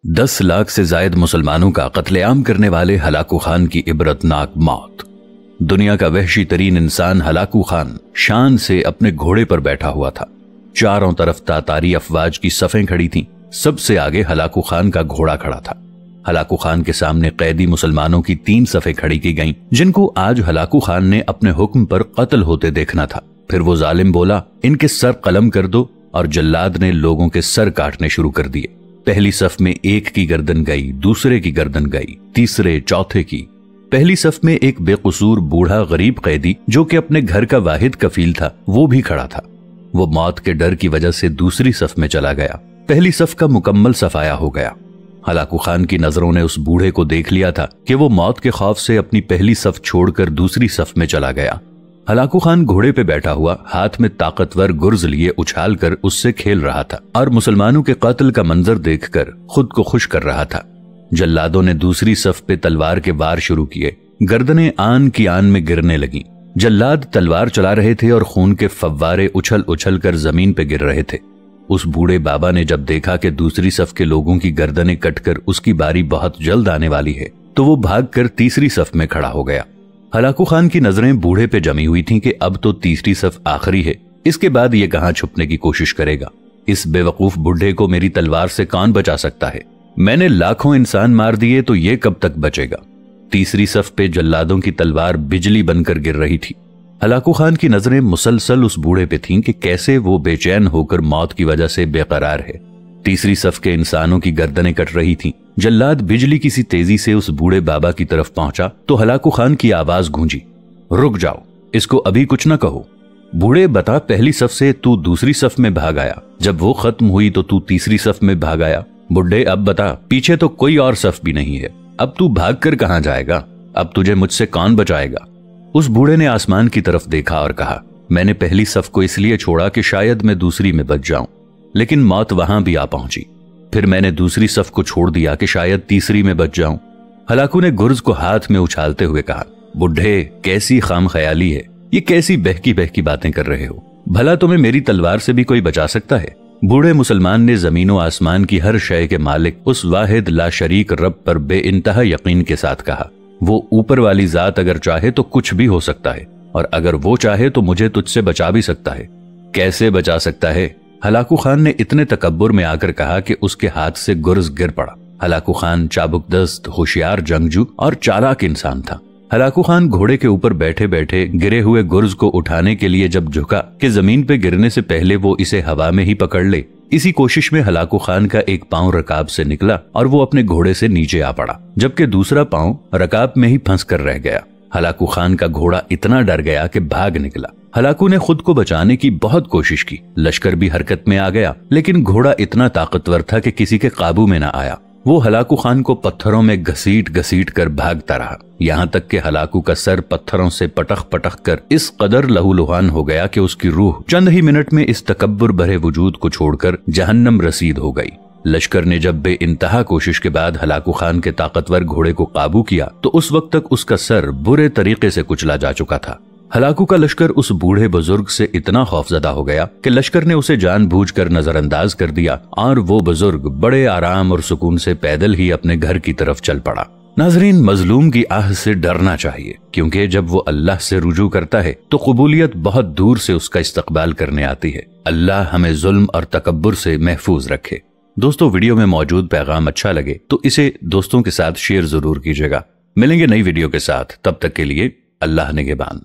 10 लाख से जायद मुसलमानों का कत्लेआम करने वाले हलाकू खान की इबरतनाक मौत। दुनिया का वहशी तरीन इंसान हलाकू खान शान से अपने घोड़े पर बैठा हुआ था। चारों तरफ तातारी अफवाज की सफ़ें खड़ी थीं। सबसे आगे हलाकू खान का घोड़ा खड़ा था। हलाकू खान के सामने कैदी मुसलमानों की 3 सफ़ें खड़ी की गईं, जिनको आज हलाकू खान ने अपने हुक्म पर कत्ल होते देखना था। फिर वो जालिम बोला, इनके सर कलम कर दो, और जल्लाद ने लोगों के सर काटने शुरू कर दिए। पहली सफ में एक की गर्दन गई, दूसरे की गर्दन गई, तीसरे चौथे की। पहली सफ में एक बेकसूर बूढ़ा गरीब कैदी जो कि अपने घर का वाहिद कफील था, वो भी खड़ा था। वो मौत के डर की वजह से दूसरी सफ में चला गया। पहली सफ का मुकम्मल सफाया हो गया। हलाकू खान की नजरों ने उस बूढ़े को देख लिया था कि वो मौत के खौफ से अपनी पहली सफ छोड़कर दूसरी सफ में चला गया। हलाकू खान घोड़े पे बैठा हुआ हाथ में ताकतवर गुर्ज लिए उछाल कर उससे खेल रहा था और मुसलमानों के कत्ल का मंजर देखकर खुद को खुश कर रहा था। जल्लादों ने दूसरी सफ पे तलवार के वार शुरू किए। गर्दनें आन की आन में गिरने लगीं। जल्लाद तलवार चला रहे थे और खून के फव्वारे उछल उछल कर जमीन पे गिर रहे थे। उस बूढ़े बाबा ने जब देखा कि दूसरी सफ के लोगों की गर्दनें कटकर उसकी बारी बहुत जल्द आने वाली है, तो वो भागकर तीसरी सफ में खड़ा हो गया। हलाकू खान की नजरें बूढ़े पे जमी हुई थीं कि अब तो तीसरी सफ आखिरी है, इसके बाद ये कहां छुपने की कोशिश करेगा। इस बेवकूफ बुढ़े को मेरी तलवार से कौन बचा सकता है? मैंने लाखों इंसान मार दिए तो ये कब तक बचेगा? तीसरी सफ पे जल्लादों की तलवार बिजली बनकर गिर रही थी। हलाकू खान की नजरें मुसलसल उस बूढ़े पे थीं कि कैसे वो बेचैन होकर मौत की वजह से बेकरार है। तीसरी सफ के इंसानों की गर्दनें कट रही थीं। जल्लाद बिजली की सी तेजी से उस बूढ़े बाबा की तरफ पहुंचा तो हलाकू खान की आवाज गूंजी, रुक जाओ, इसको अभी कुछ न कहो। बूढ़े, बता, पहली सफ से तू दूसरी सफ में भाग आया, जब वो खत्म हुई तो तू तीसरी सफ में भाग आया। बुढ़े, अब बता, पीछे तो कोई और सफ भी नहीं है, अब तू भाग कर कहां जाएगा? अब तुझे मुझसे कौन बचाएगा? उस बूढ़े ने आसमान की तरफ देखा और कहा, मैंने पहली सफ को इसलिए छोड़ा कि शायद मैं दूसरी में बच जाऊं, लेकिन मौत वहां भी आ पहुंची। फिर मैंने दूसरी सफ को छोड़ दिया कि शायद तीसरी में बच जाऊं। हलाकू ने गुर्ज को हाथ में उछालते हुए कहा, बुढ़े, कैसी खाम ख्याली है, ये कैसी बहकी बहकी बातें कर रहे हो? भला तुम्हें मेरी तलवार से भी कोई बचा सकता है? बूढ़े मुसलमान ने जमीनों आसमान की हर शय के मालिक उस वाहिद लाशरीक रब पर बेइंतहा यकीन के साथ कहा, वो ऊपर वाली जात अगर चाहे तो कुछ भी हो सकता है, और अगर वो चाहे तो मुझे तुझसे बचा भी सकता है। कैसे बचा सकता है? हलाकू खान ने इतने तकब्बुर में आकर कहा कि उसके हाथ से गुर्ज गिर पड़ा। हलाकू खान चाबुकदस्त, होशियार जंगजू और चालाक इंसान था। हलाकू खान घोड़े के ऊपर बैठे बैठे गिरे हुए गुर्ज को उठाने के लिए जब झुका कि जमीन पे गिरने से पहले वो इसे हवा में ही पकड़ ले, इसी कोशिश में हलाकू खान का एक पांव रकाब से निकला और वो अपने घोड़े से नीचे आ पड़ा, जबकि दूसरा पांव रकाब में ही फंस कर रह गया। हलाकू खान का घोड़ा इतना डर गया कि भाग निकला। हलाकू ने खुद को बचाने की बहुत कोशिश की। लश्कर भी हरकत में आ गया, लेकिन घोड़ा इतना ताकतवर था कि किसी के काबू में न आया। वो हलाकू खान को पत्थरों में घसीट घसीट कर भागता रहा, यहाँ तक कि हलाकू का सर पत्थरों से पटक पटक कर इस कदर लहूलुहान हो गया कि उसकी रूह चंद ही मिनट में इस तकब्बुर भरे वजूद को छोड़कर जहन्नम रसीद हो गई। लश्कर ने जब बेइंतहा कोशिश के बाद हलाकू खान के ताकतवर घोड़े को काबू किया तो उस वक्त तक उसका सर बुरे तरीके से कुचला जा चुका था। हलाकू का लश्कर उस बूढ़े बुजुर्ग से इतना खौफजदा हो गया कि लश्कर ने उसे जानबूझकर नजरअंदाज कर दिया और वो बुजुर्ग बड़े आराम और सुकून से पैदल ही अपने घर की तरफ चल पड़ा। नाजरीन, मजलूम की आह से डरना चाहिए, क्योंकि जब वो अल्लाह से रुजू करता है तो कबूलियत बहुत दूर से उसका इस्तकबाल करने आती है। अल्लाह हमें जुल्म और तकब्बुर से महफूज रखे। दोस्तों, वीडियो में मौजूद पैगाम अच्छा लगे तो इसे दोस्तों के साथ शेयर जरूर कीजिएगा। मिलेंगे नई वीडियो के साथ, तब तक के लिए अल्लाह निगहबान।